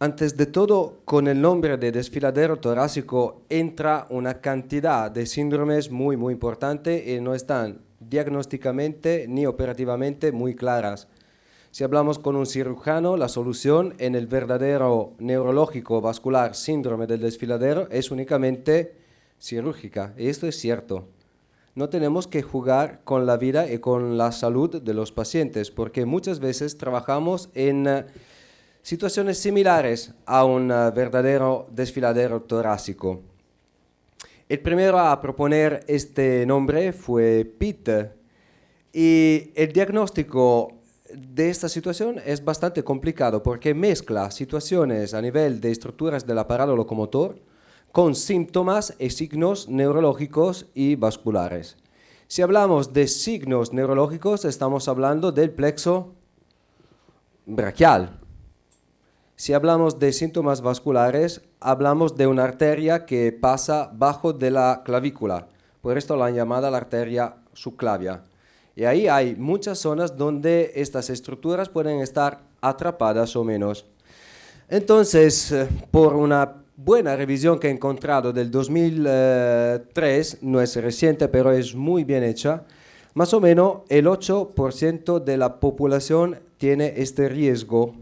Antes de todo, con el nombre de desfiladero torácico entra una cantidad de síndromes muy importante y no están diagnósticamente ni operativamente muy claras. Si hablamos con un cirujano, la solución en el verdadero neurológico vascular síndrome del desfiladero es únicamente cirúrgica, y esto es cierto. No tenemos que jugar con la vida y con la salud de los pacientes, porque muchas veces trabajamos en situaciones similares a un verdadero desfiladero torácico. El primero a proponer este nombre fue Pitt, y el diagnóstico de esta situación es bastante complicado porque mezcla situaciones a nivel de estructuras del aparato locomotor con síntomas y signos neurológicos y vasculares. Si hablamos de signos neurológicos, estamos hablando del plexo braquial. Si hablamos de síntomas vasculares, hablamos de una arteria que pasa bajo de la clavícula, por esto la han llamado la arteria subclavia. Y ahí hay muchas zonas donde estas estructuras pueden estar atrapadas o menos. Entonces, por una buena revisión que he encontrado del 2003, no es reciente, pero es muy bien hecha, más o menos el 8% de la población tiene este riesgo.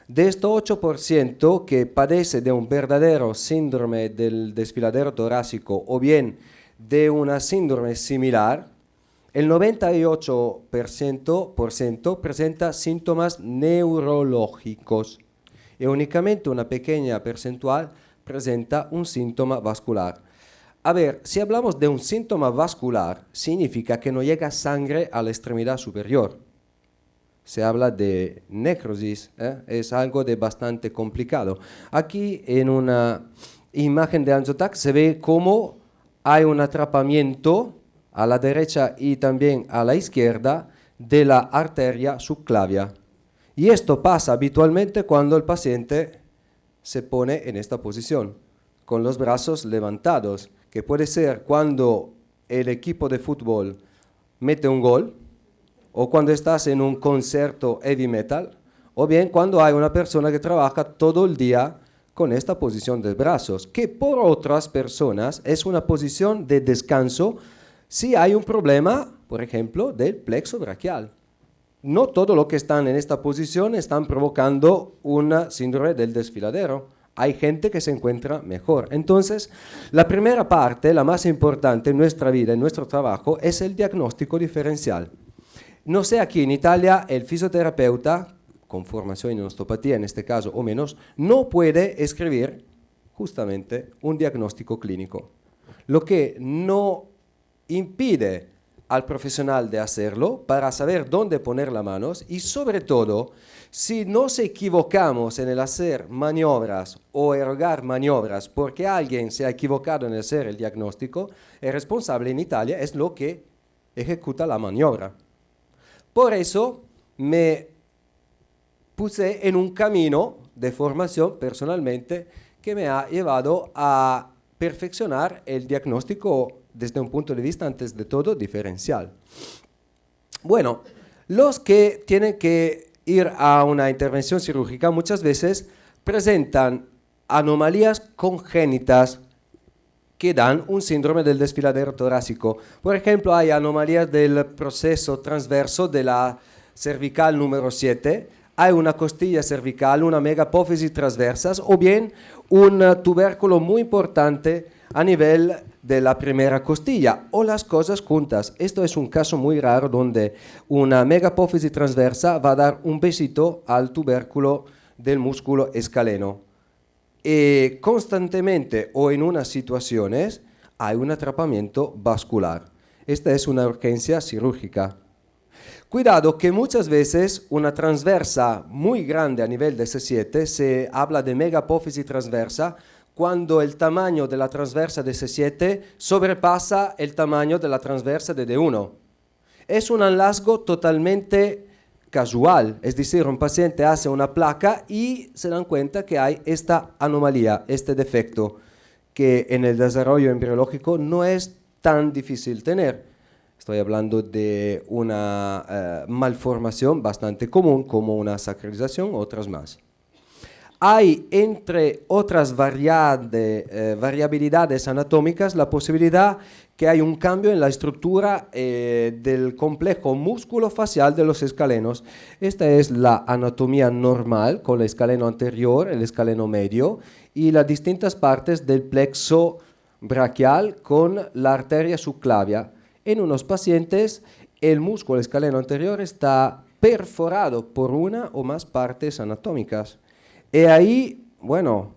De este 8% que padece de un verdadero síndrome del desfiladero torácico o bien de una síndrome similar, el 98% presenta síntomas neurológicos y únicamente una pequeña percentual presenta un síntoma vascular. A ver, si hablamos de un síntoma vascular, significa que no llega sangre a la extremidad superior. Se habla de necrosis, es algo de bastante complicado. Aquí en una imagen de Angiotac se ve cómo hay un atrapamiento a la derecha y también a la izquierda de la arteria subclavia. Y esto pasa habitualmente cuando el paciente se pone en esta posición, con los brazos levantados, que puede ser cuando el equipo de fútbol mete un gol, o cuando estás en un concierto heavy metal, o bien cuando hay una persona que trabaja todo el día con esta posición de brazos, que por otras personas es una posición de descanso si hay un problema, por ejemplo, del plexo braquial. No todo lo que están en esta posición están provocando una síndrome del desfiladero. Hay gente que se encuentra mejor. Entonces, la primera parte, la más importante en nuestra vida, en nuestro trabajo, es el diagnóstico diferencial. No sé, aquí en Italia, el fisioterapeuta, con formación en osteopatía en este caso o menos, no puede escribir justamente un diagnóstico clínico. Lo que no impide al profesional de hacerlo para saber dónde poner las manos y sobre todo, si nos equivocamos en el hacer maniobras o erogar maniobras porque alguien se ha equivocado en hacer el diagnóstico, el responsable en Italia es lo que ejecuta la maniobra. Por eso me puse en un camino de formación personalmente que me ha llevado a perfeccionar el diagnóstico desde un punto de vista, antes de todo, diferencial. Bueno, los que tienen que ir a una intervención quirúrgica muchas veces presentan anomalías congénitas que dan un síndrome del desfiladero torácico. Por ejemplo, hay anomalías del proceso transverso de la cervical número 7, hay una costilla cervical, una megapófisis transversas o bien un tubérculo muy importante a nivel de la primera costilla o las cosas juntas. Esto es un caso muy raro donde una megapófisis transversa va a dar un besito al tubérculo del músculo escaleno. Y constantemente o en unas situaciones hay un atrapamiento vascular. Esta es una urgencia quirúrgica. Cuidado que muchas veces una transversa muy grande a nivel de C7, se habla de megapófisis transversa, cuando el tamaño de la transversa de C7 sobrepasa el tamaño de la transversa de D1. Es un hallazgo totalmente casual, es decir, un paciente hace una placa y se dan cuenta que hay esta anomalía, este defecto, que en el desarrollo embriológico no es tan difícil tener. Estoy hablando de una malformación bastante común, como una sacralización, otras más. Hay, entre otras variabilidades anatómicas, la posibilidad que hay un cambio en la estructura del complejo músculo-facial de los escalenos. Esta es la anatomía normal, con el escaleno anterior, el escaleno medio, y las distintas partes del plexo braquial con la arteria subclavia. En unos pacientes, el músculo escaleno anterior está perforado por una o más partes anatómicas. Y ahí, bueno,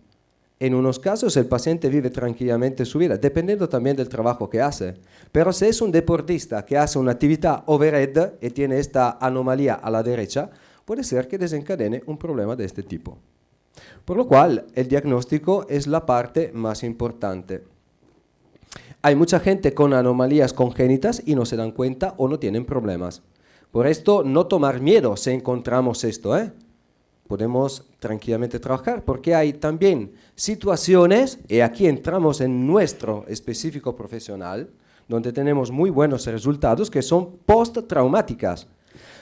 en unos casos el paciente vive tranquilamente su vida, dependiendo también del trabajo que hace. Pero si es un deportista que hace una actividad overhead y tiene esta anomalía a la derecha, puede ser que desencadene un problema de este tipo. Por lo cual, el diagnóstico es la parte más importante. Hay mucha gente con anomalías congénitas y no se dan cuenta o no tienen problemas. Por esto, no tomar miedo si encontramos esto, Podemos tranquilamente trabajar porque hay también situaciones, y aquí entramos en nuestro específico profesional, donde tenemos muy buenos resultados que son post-traumáticas.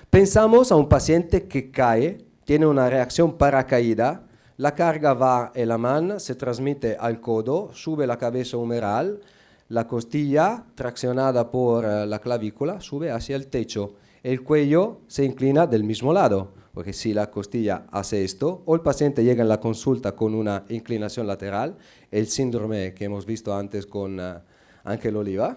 Pensamos a un paciente que cae, tiene una reacción paracaída, la carga va en la mano, se transmite al codo, sube la cabeza humeral, la costilla, traccionada por la clavícula, sube hacia el techo. El cuello se inclina del mismo lado, porque si la costilla hace esto, o el paciente llega en la consulta con una inclinación lateral, el síndrome que hemos visto antes con Ángel Oliva,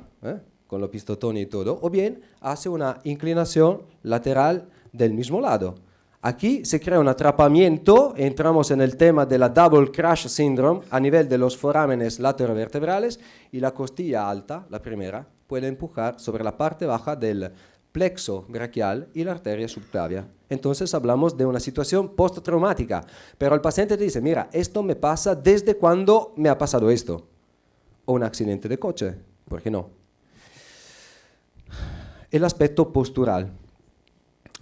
con los pistotones y todo, o bien hace una inclinación lateral del mismo lado. Aquí se crea un atrapamiento, entramos en el tema de la Double Crash Syndrome a nivel de los forámenes laterovertebrales y la costilla alta, la primera, puede empujar sobre la parte baja del plexo braquial y la arteria subclavia. Entonces hablamos de una situación postraumática, pero el paciente te dice, mira, esto me pasa desde cuando me ha pasado esto, o un accidente de coche, ¿por qué no? El aspecto postural.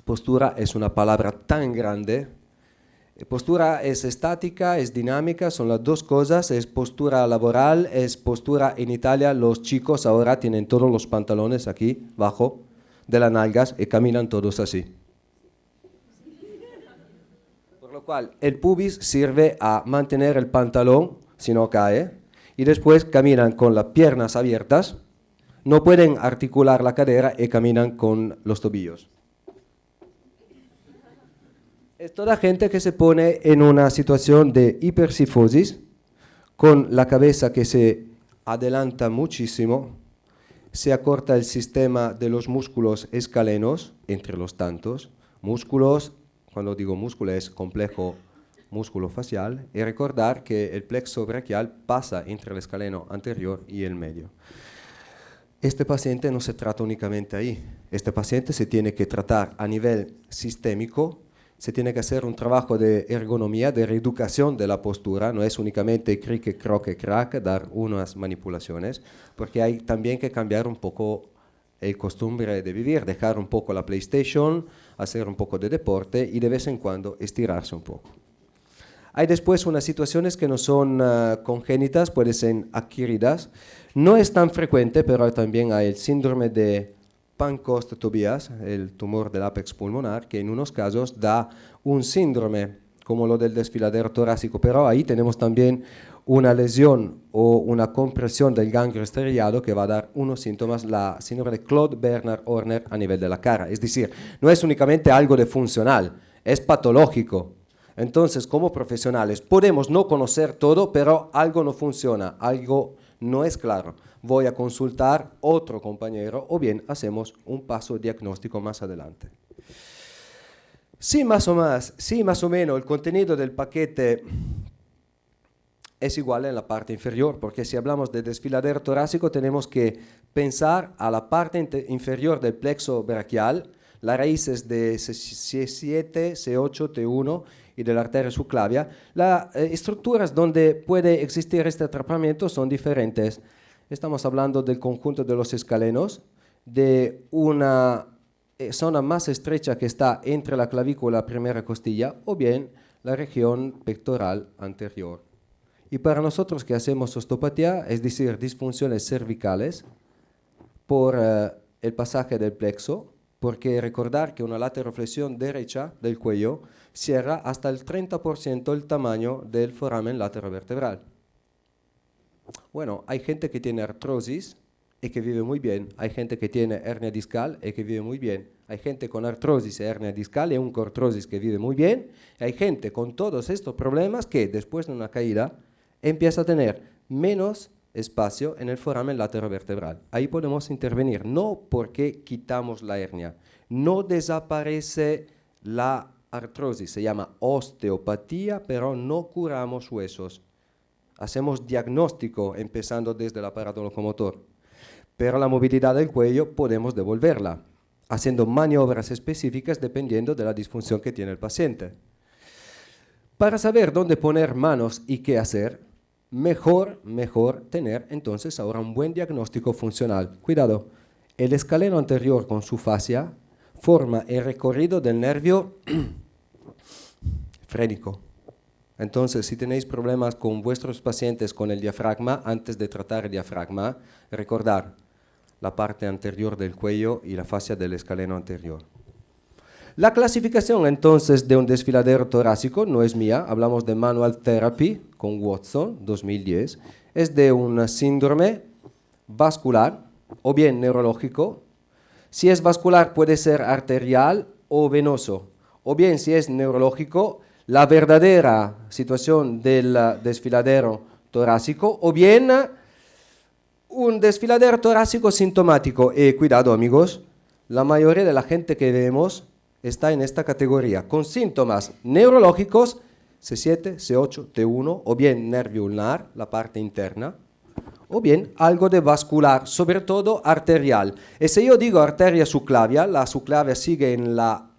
Postura es una palabra tan grande. Postura es estática, es dinámica, son las dos cosas, es postura laboral, es postura en Italia, los chicos ahora tienen todos los pantalones aquí, abajo de las nalgas y caminan todos así. Por lo cual, el pubis sirve a mantener el pantalón, si no cae, y después caminan con las piernas abiertas, no pueden articular la cadera y caminan con los tobillos. Es toda gente que se pone en una situación de hipercifosis, con la cabeza que se adelanta muchísimo, se acorta el sistema de los músculos escalenos, entre los tantos, músculos, cuando digo músculo es complejo músculo facial, y recordar que el plexo braquial pasa entre el escaleno anterior y el medio. Este paciente no se trata únicamente ahí, este paciente se tiene que tratar a nivel sistémico, se tiene que hacer un trabajo de ergonomía, de reeducación de la postura, no es únicamente crique, croque, crack, dar unas manipulaciones, porque hay también que cambiar un poco el costumbre de vivir, dejar un poco la PlayStation, hacer un poco de deporte y de vez en cuando estirarse un poco. Hay después unas situaciones que no son congénitas, pueden ser adquiridas, no es tan frecuente, pero también hay el síndrome de Pancoast-Tobias, el tumor del ápex pulmonar, que en unos casos da un síndrome como lo del desfiladero torácico, pero ahí tenemos también una lesión o una compresión del ganglio estriado que va a dar unos síntomas, la síndrome de Claude-Bernard-Horner a nivel de la cara. Es decir, no es únicamente algo de funcional, es patológico. Entonces, como profesionales, podemos no conocer todo, pero algo no funciona, algo no es claro. Voy a consultar otro compañero o bien hacemos un paso diagnóstico más adelante. Sí, más o menos el contenido del paquete es igual en la parte inferior, porque si hablamos de desfiladero torácico tenemos que pensar a la parte inferior del plexo braquial, las raíces de C7, C8, T1 y de la arteria subclavia. Las estructuras donde puede existir este atrapamiento son diferentes. Estamos hablando del conjunto de los escalenos, de una zona más estrecha que está entre la clavícula y la primera costilla, o bien la región pectoral anterior. Y para nosotros que hacemos osteopatía, es decir, disfunciones cervicales, por el pasaje del plexo, porque recordar que una lateroflexión derecha del cuello cierra hasta el 30% el tamaño del foramen laterovertebral. Bueno, hay gente que tiene artrosis y que vive muy bien, hay gente que tiene hernia discal y que vive muy bien, hay gente con artrosis y hernia discal y oncoartrosis que vive muy bien, y hay gente con todos estos problemas que después de una caída empieza a tener menos espacio en el foramen laterovertebral. Ahí podemos intervenir, no porque quitamos la hernia, no desaparece la artrosis, se llama osteopatía, pero no curamos huesos. Hacemos diagnóstico empezando desde el aparato locomotor, pero la movilidad del cuello podemos devolverla, haciendo maniobras específicas dependiendo de la disfunción que tiene el paciente. Para saber dónde poner manos y qué hacer, mejor tener entonces ahora un buen diagnóstico funcional. Cuidado, el escaleno anterior con su fascia forma el recorrido del nervio frénico. Entonces, si tenéis problemas con vuestros pacientes con el diafragma, antes de tratar el diafragma, recordar la parte anterior del cuello y la fascia del escaleno anterior. La clasificación entonces de un desfiladero torácico no es mía, hablamos de Manual Therapy con Watson, 2010, es de un síndrome vascular o bien neurológico. Si es vascular puede ser arterial o venoso, o bien si es neurológico, la verdadera situación del desfiladero torácico, o bien un desfiladero torácico sintomático. Y cuidado amigos, la mayoría de la gente que vemos está en esta categoría, con síntomas neurológicos, C7, C8, T1, o bien nervio ulnar, la parte interna, o bien algo de vascular, sobre todo arterial. Y si yo digo arteria subclavia, la subclavia sigue en la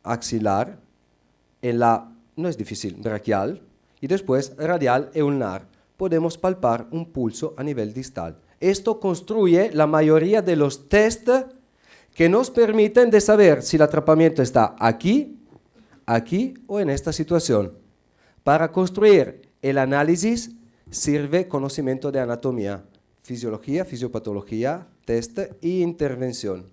axilar, en la, no es difícil, braquial, y después radial e ulnar. Podemos palpar un pulso a nivel distal. Esto construye la mayoría de los test que nos permiten de saber si el atrapamiento está aquí, aquí o en esta situación. Para construir el análisis sirve conocimiento de anatomía, fisiología, fisiopatología, test e intervención.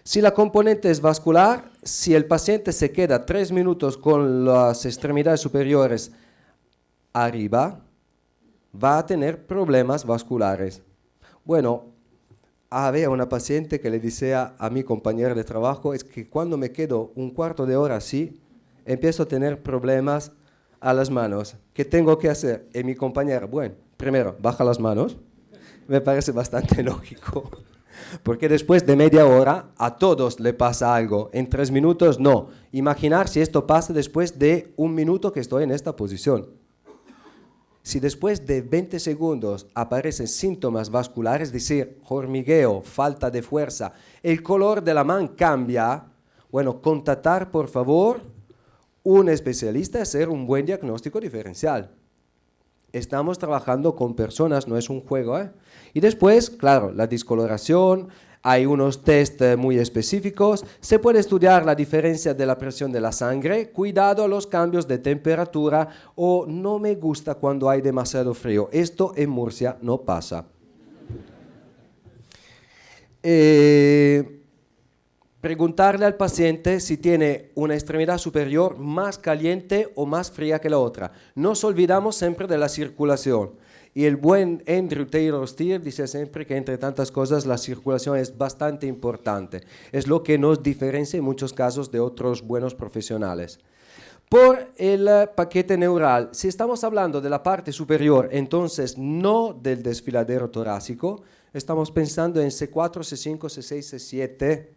Si la componente es vascular, si el paciente se queda 3 minutos con las extremidades superiores arriba, va a tener problemas vasculares. Bueno, había una paciente que le decía a mi compañera de trabajo, es que cuando me quedo un cuarto de hora así, empiezo a tener problemas a las manos. ¿Qué tengo que hacer? Y mi compañera, bueno, primero, baja las manos. Me parece bastante lógico. Porque después de media hora a todos le pasa algo. En 3 minutos no. Imaginar si esto pasa después de 1 minuto que estoy en esta posición. Si después de 20 segundos aparecen síntomas vasculares, es decir, hormigueo, falta de fuerza, el color de la mano cambia, bueno, contactar por favor un especialista y hacer un buen diagnóstico diferencial. Estamos trabajando con personas, no es un juego, ¿eh? Y después, claro, la discoloración, hay unos test muy específicos, se puede estudiar la diferencia de la presión de la sangre, cuidado a los cambios de temperatura o no me gusta cuando hay demasiado frío. Esto en Murcia no pasa. Preguntarle al paciente si tiene una extremidad superior más caliente o más fría que la otra. Nos olvidamos siempre de la circulación. Y el buen Andrew Taylor Stier dice siempre que entre tantas cosas la circulación es bastante importante. Es lo que nos diferencia en muchos casos de otros buenos profesionales. Por el paquete neural, si estamos hablando de la parte superior, entonces no del desfiladero torácico, estamos pensando en C4, C5, C6, C7.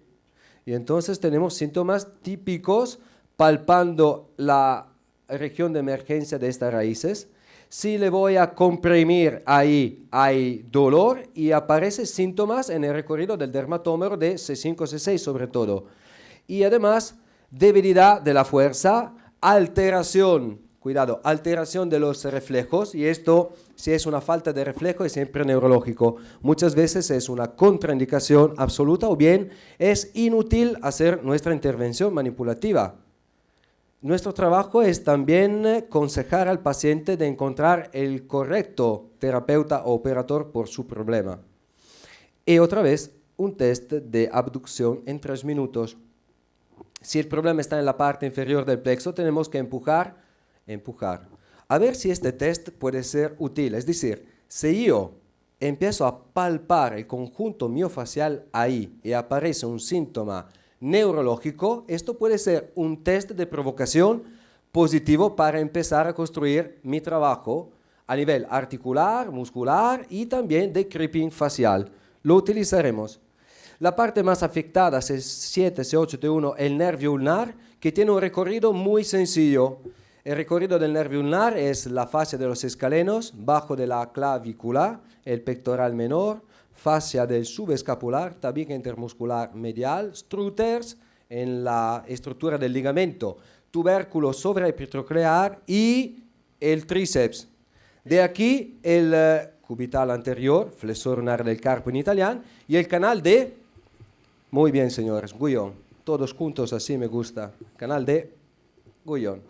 Y entonces tenemos síntomas típicos palpando la región de emergencia de estas raíces. Si le voy a comprimir ahí, hay dolor y aparecen síntomas en el recorrido del dermatómero de C5, C6 sobre todo. Y además, debilidad de la fuerza, alteración, cuidado, alteración de los reflejos, y esto, si es una falta de reflejo, es siempre neurológico. Muchas veces es una contraindicación absoluta o bien es inútil hacer nuestra intervención manipulativa. Nuestro trabajo es también aconsejar al paciente de encontrar el correcto terapeuta o operador por su problema. Y otra vez, un test de abducción en 3 minutos. Si el problema está en la parte inferior del plexo, tenemos que empujar. A ver si este test puede ser útil. Es decir, si yo empiezo a palpar el conjunto miofacial ahí y aparece un síntoma neurológico, esto puede ser un test de provocación positivo para empezar a construir mi trabajo a nivel articular, muscular y también de creeping facial. Lo utilizaremos. La parte más afectada, C7, C8, T1, el nervio ulnar, que tiene un recorrido muy sencillo. El recorrido del nervio ulnar es la fascia de los escalenos, bajo de la clavícula, el pectoral menor, fascia del subescapular, tabique intermuscular medial, strúters en la estructura del ligamento, tubérculo sobreepitroclear y el tríceps. De aquí el cubital anterior, flexor ulnar del carpo en italiano, y el canal de... Muy bien, señores, Guyon. Todos juntos, así me gusta. Canal de Guyon.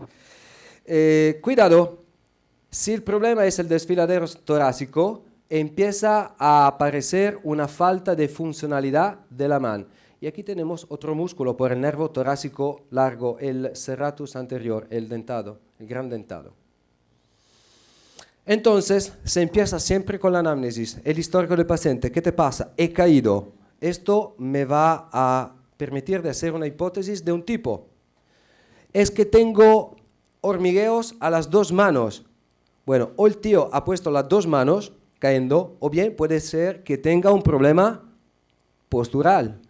Cuidado, si el problema es el desfiladero torácico, empieza a aparecer una falta de funcionalidad de la mano. Y aquí tenemos otro músculo por el nervio torácico largo, el serratus anterior, el dentado, el gran dentado. Entonces, se empieza siempre con la anamnesis, el histórico del paciente. ¿Qué te pasa? He caído. Esto me va a permitir de hacer una hipótesis de un tipo. Es que tengo hormigueos a las 2 manos. Bueno, o el tío ha puesto las 2 manos cayendo, o bien puede ser que tenga un problema postural.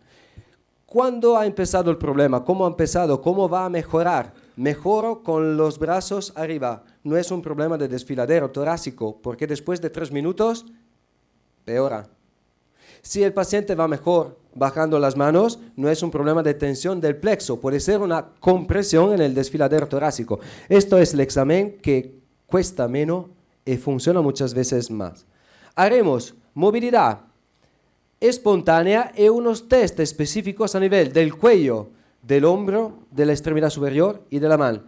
¿Cuándo ha empezado el problema? ¿Cómo ha empezado? ¿Cómo va a mejorar? Mejoro con los brazos arriba. No es un problema de desfiladero torácico, porque después de 3 minutos, peora. Si el paciente va mejor bajando las manos, no es un problema de tensión del plexo, puede ser una compresión en el desfiladero torácico. Esto es el examen que cuesta menos y funciona muchas veces más. Haremos movilidad espontánea y unos test específicos a nivel del cuello, del hombro, de la extremidad superior y de la mano,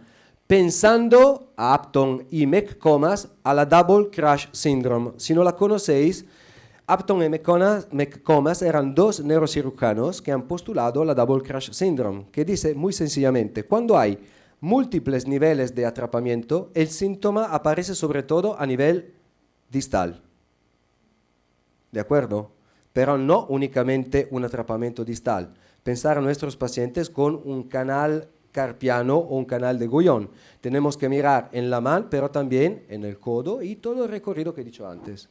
pensando a Upton y McComas a la Double Crash Syndrome. Si no la conocéis, Upton y McComas eran 2 neurocirujanos que han postulado la Double Crash Syndrome, que dice muy sencillamente, cuando hay múltiples niveles de atrapamiento, el síntoma aparece sobre todo a nivel distal. ¿De acuerdo? Pero no únicamente un atrapamiento distal. Pensar a nuestros pacientes con un canal carpiano o un canal de Guyon. Tenemos que mirar en la mano, pero también en el codo y todo el recorrido que he dicho antes.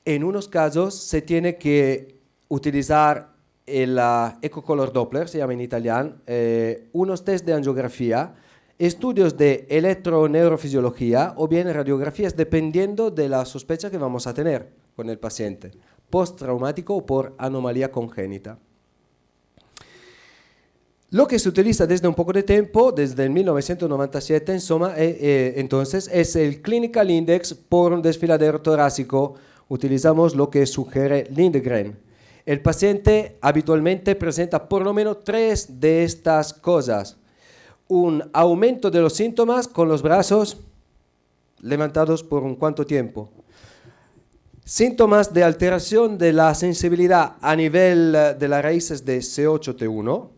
En unos casos se tiene que utilizar el ecocolor Doppler, se llama en italiano, unos test de angiografía, estudios de electroneurofisiología o bien radiografías dependiendo de la sospecha que vamos a tener con el paciente, postraumático o por anomalía congénita. Lo que se utiliza desde un poco de tiempo, desde el 1997, entonces, es el Clinical Index por un desfiladero torácico. Utilizamos lo que sugiere Lindgren. El paciente habitualmente presenta por lo menos 3 de estas cosas. Un aumento de los síntomas con los brazos levantados por un cuánto tiempo. Síntomas de alteración de la sensibilidad a nivel de las raíces de C8-T1.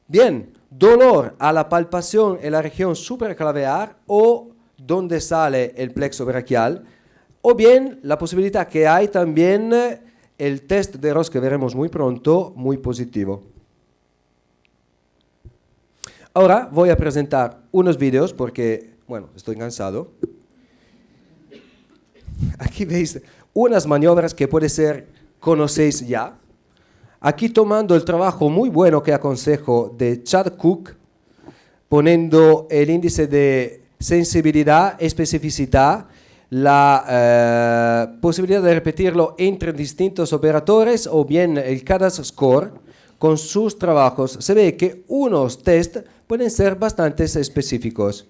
Bien, dolor a la palpación en la región supraclaviar o donde sale el plexo braquial. O bien la posibilidad que hay también el test de Ross que veremos muy pronto, muy positivo. Ahora voy a presentar unos vídeos porque, bueno, estoy cansado. Aquí veis unas maniobras que puede ser conocéis ya. Aquí tomando el trabajo muy bueno que aconsejo de Chad Cook, poniendo el índice de sensibilidad, especificidad, la posibilidad de repetirlo entre distintos operadores o bien el CADAS score con sus trabajos. Se ve que unos test pueden ser bastante específicos.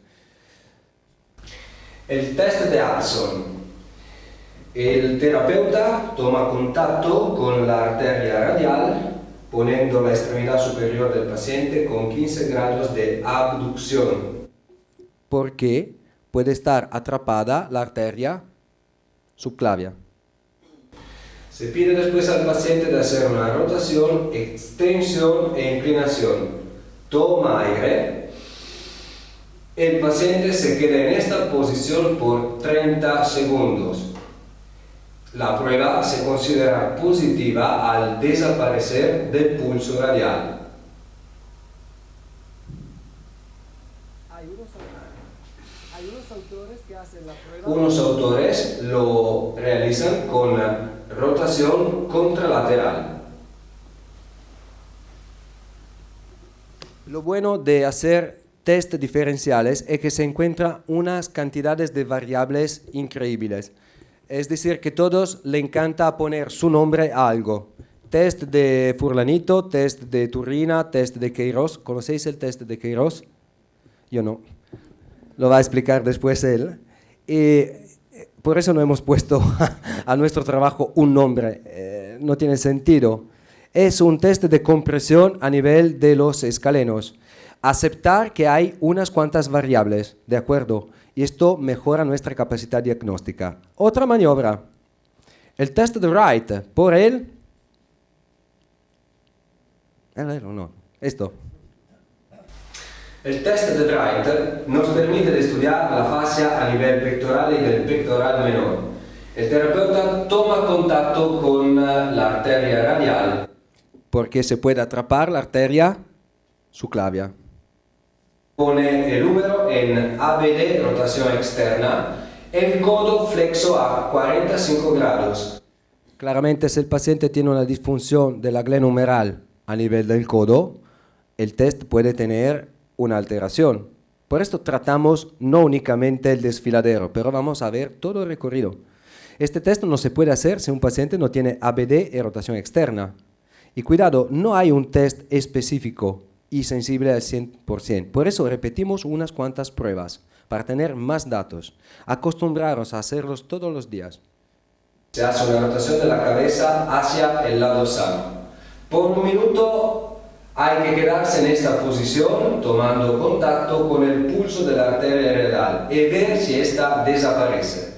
El test de Hudson. El terapeuta toma contacto con la arteria radial poniendo la extremidad superior del paciente con 15 grados de abducción. ¿Por qué? Puede estar atrapada la arteria subclavia. Se pide después al paciente de hacer una rotación, extensión e inclinación. Toma aire. El paciente se queda en esta posición por 30 segundos. La prueba se considera positiva al desaparecer del pulso radial. Hay unos autores que hacen la prueba. Unos autores lo realizan con rotación contralateral. Lo bueno de hacer test diferenciales es que se encuentran unas cantidades de variables increíbles. Es decir, que todos le encanta poner su nombre a algo. Test de Furlanito, test de Turina, test de Queiroz. ¿Conocéis el test de Queiroz? Yo no. Lo va a explicar después él. Y por eso no hemos puesto a nuestro trabajo un nombre. No tiene sentido. Es un test de compresión a nivel de los escalenos. Aceptar que hay unas cuantas variables, ¿de acuerdo? Y esto mejora nuestra capacidad diagnóstica. Otra maniobra. El test de Wright. Por él. No. Esto. El test de Wright nos permite estudiar la fascia a nivel pectoral y del pectoral menor. El terapeuta toma contacto con la arteria radial porque se puede atrapar la arteria subclavia. Pone el húmero en ABD, rotación externa, el codo flexo a 45 grados. Claramente, si el paciente tiene una disfunción de la glena humeral a nivel del codo, el test puede tener una alteración. Por esto tratamos no únicamente el desfiladero, pero vamos a ver todo el recorrido. Este test no se puede hacer si un paciente no tiene ABD y rotación externa. Y cuidado, no hay un test específico y sensible al 100%. Por eso repetimos unas cuantas pruebas, para tener más datos. Acostumbraros a hacerlos todos los días. Se hace una rotación de la cabeza hacia el lado sano. Por un minuto hay que quedarse en esta posición, tomando contacto con el pulso de la arteria radial y ver si ésta desaparece.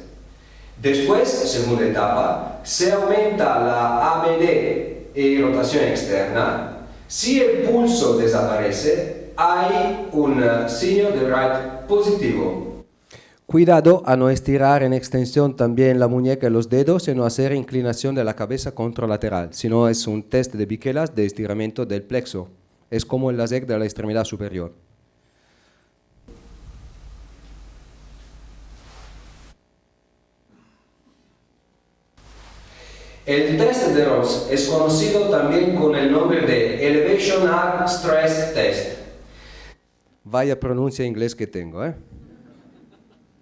Después, segunda etapa, se aumenta la ABD y rotación externa. Si el pulso desaparece, hay un signo de Wright positivo. Cuidado a no estirar en extensión también la muñeca y los dedos y no hacer inclinación de la cabeza contralateral, sino es un test de Bikelas de estiramiento del plexo. Es como el LASEK de la extremidad superior. El test de Ross es conocido también con el nombre de Elevation Arm Stress Test. Vaya pronuncia inglés que tengo, ¿eh?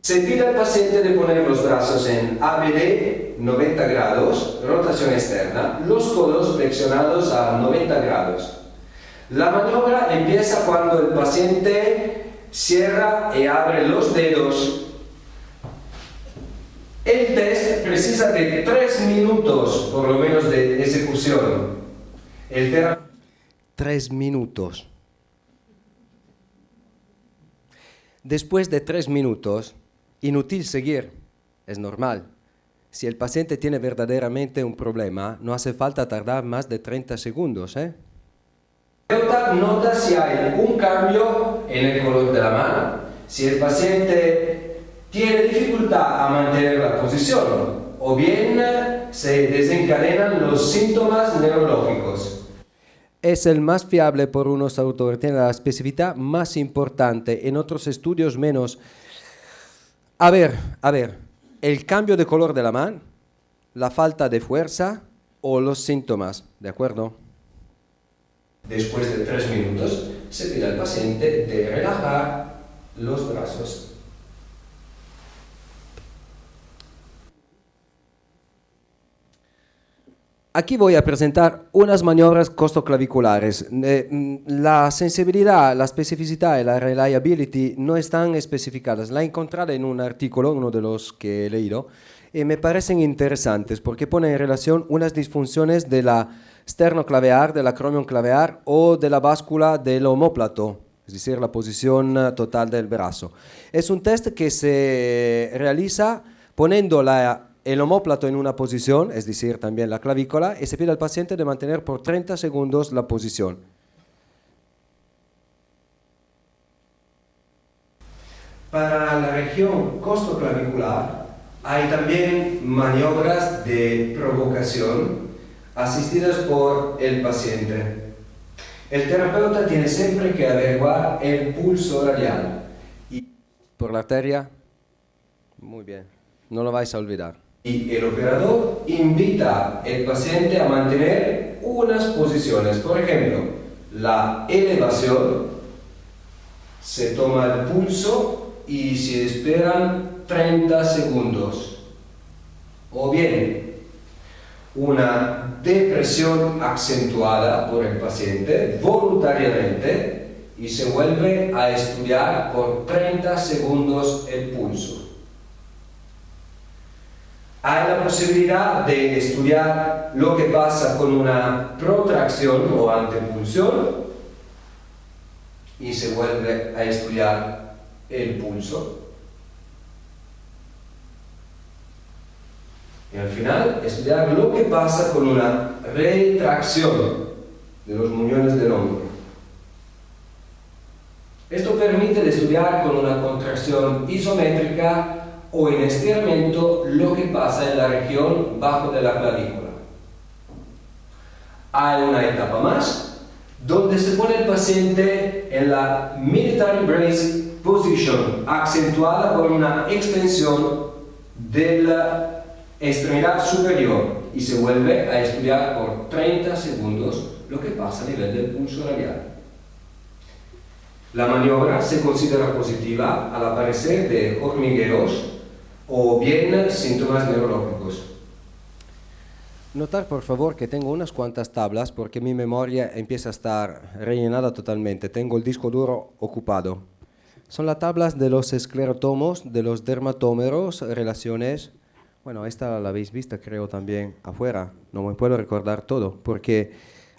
Se pide al paciente de poner los brazos en ABD 90 grados, rotación externa, los codos flexionados a 90 grados. La maniobra empieza cuando el paciente cierra y abre los dedos. El test precisa de 3 minutos, por lo menos, de ejecución. 3 minutos. Después de 3 minutos, inútil seguir, es normal. Si el paciente tiene verdaderamente un problema, no hace falta tardar más de 30 segundos, ¿eh? Nota si hay un cambio en el color de la mano, si el paciente tiene dificultad a mantener la posición, o bien se desencadenan los síntomas neurológicos. Es el más fiable por unos autores, tiene la especificidad más importante, en otros estudios menos. A ver, el cambio de color de la mano, la falta de fuerza o los síntomas, ¿de acuerdo? Después de 3 minutos, se pide al paciente de relajar los brazos. Aquí voy a presentar unas maniobras costoclaviculares. La sensibilidad, la especificidad y la reliability no están especificadas. La he encontrado en un artículo, uno de los que he leído, y me parecen interesantes porque ponen en relación unas disfunciones de la sternoclaviar, del acromion claviar o de la báscula del omóplato, es decir, la posición total del brazo. Es un test que se realiza poniendo la el omóplato en una posición, es decir, también la clavícula, y se pide al paciente de mantener por 30 segundos la posición. Para la región costoclavicular hay también maniobras de provocación asistidas por el paciente. El terapeuta tiene siempre que averiguar el pulso radial. Y por la arteria, muy bien, no lo vais a olvidar. Y el operador invita al paciente a mantener unas posiciones. Por ejemplo, la elevación, se toma el pulso y se esperan 30 segundos. O bien, una depresión acentuada por el paciente voluntariamente y se vuelve a estudiar por 30 segundos el pulso. Hay la posibilidad de estudiar lo que pasa con una protracción o antepulsión y se vuelve a estudiar el pulso. Y al final, estudiar lo que pasa con una retracción de los muñones del hombro. Esto permite estudiar con una contracción isométrica o en estiramiento lo que pasa en la región bajo de la clavícula. Hay una etapa más, donde se pone el paciente en la military brace position, acentuada por una extensión de la extremidad superior y se vuelve a estudiar por 30 segundos lo que pasa a nivel del pulso radial. La maniobra se considera positiva al aparecer de hormigueos o bien síntomas neurológicos. Notar por favor que tengo unas cuantas tablas porque mi memoria empieza a estar rellenada totalmente. Tengo el disco duro ocupado. Son las tablas de los esclerotomos, de los dermatómeros, relaciones. Bueno, esta la habéis visto creo también afuera. No me puedo recordar todo porque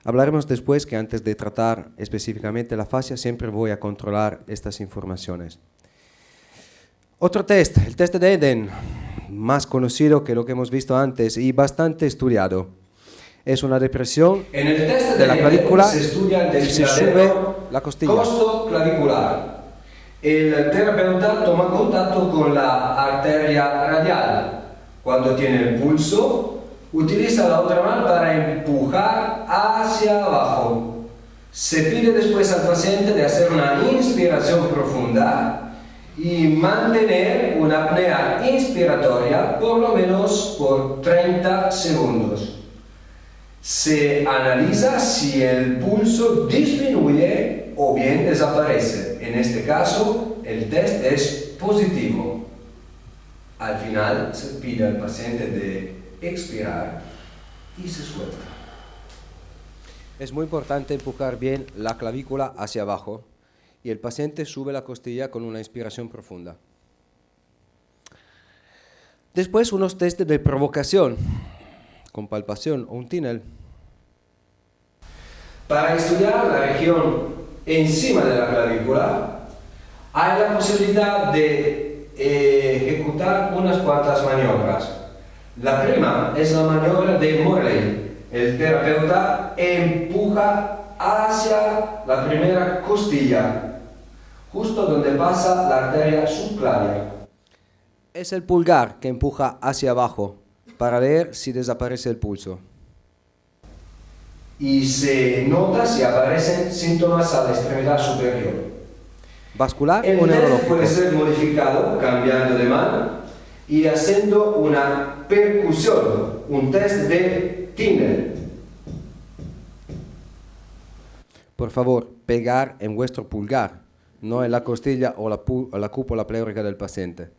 hablaremos después que antes de tratar específicamente la fascia siempre voy a controlar estas informaciones. Otro test, el test de Eden, más conocido que lo que hemos visto antes y bastante estudiado. Es una depresión en el test de la clavícula se estudia el y se sube la costilla. Costoclavicular. El terapeuta toma contacto con la arteria radial. Cuando tiene el pulso, utiliza la otra mano para empujar hacia abajo. Se pide después al paciente de hacer una inspiración profunda y mantener una apnea inspiratoria por lo menos por 30 segundos. Se analiza si el pulso disminuye o bien desaparece. En este caso, el test es positivo. Al final, se pide al paciente de expirar y se suelta. Es muy importante empujar bien la clavícula hacia abajo y el paciente sube la costilla con una inspiración profunda. Después unos test de provocación, con palpación o un Tinel. Para estudiar la región encima de la clavícula, hay la posibilidad de ejecutar unas cuantas maniobras. La prima es la maniobra de Morley. El terapeuta empuja hacia la primera costilla, justo donde pasa la arteria subclavia. Es el pulgar que empuja hacia abajo para ver si desaparece el pulso. Y se nota si aparecen síntomas a la extremidad superior. ¿Vascular El o test neurológico? puede ser modificado cambiando de mano y haciendo una percusión, un test de Tinel. Por favor, pegar en vuestro pulgar, no en la costilla o la cúpula pleurica del paciente.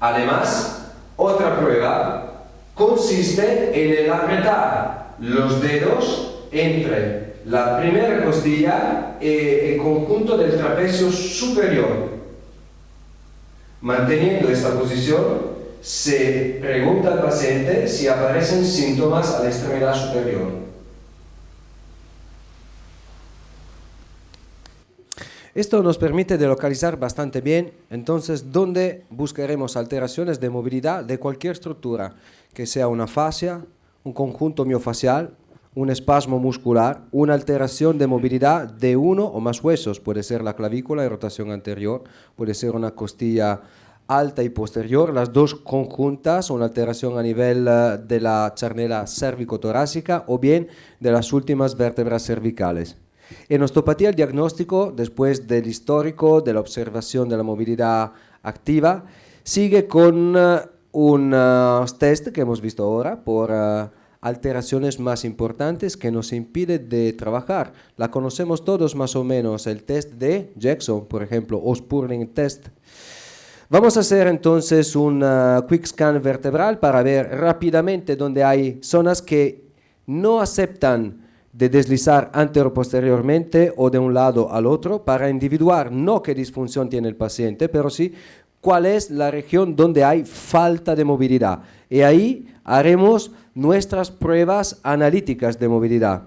Además, otra prueba consiste en el apretar los dedos entre la primera costilla y el conjunto del trapecio superior. Manteniendo esta posición, se pregunta al paciente si aparecen síntomas a la extremidad superior. Esto nos permite de localizar bastante bien, entonces, dónde buscaremos alteraciones de movilidad de cualquier estructura, que sea una fascia, un conjunto miofacial, un espasmo muscular, una alteración de movilidad de uno o más huesos, puede ser la clavícula y rotación anterior, puede ser una costilla alta y posterior, las dos conjuntas, una alteración a nivel de la charnela cérvico-torácica o bien de las últimas vértebras cervicales. En osteopatía el diagnóstico, después del histórico, de la observación de la movilidad activa, sigue con un test que hemos visto ahora por alteraciones más importantes que nos impide de trabajar. La conocemos todos más o menos, el test de Jackson, por ejemplo, o Spurling test. Vamos a hacer entonces un quick scan vertebral para ver rápidamente dónde hay zonas que no aceptan de deslizar antero-posteriormente o de un lado al otro para individuar no qué disfunción tiene el paciente, pero sí cuál es la región donde hay falta de movilidad. Y ahí haremos nuestras pruebas analíticas de movilidad.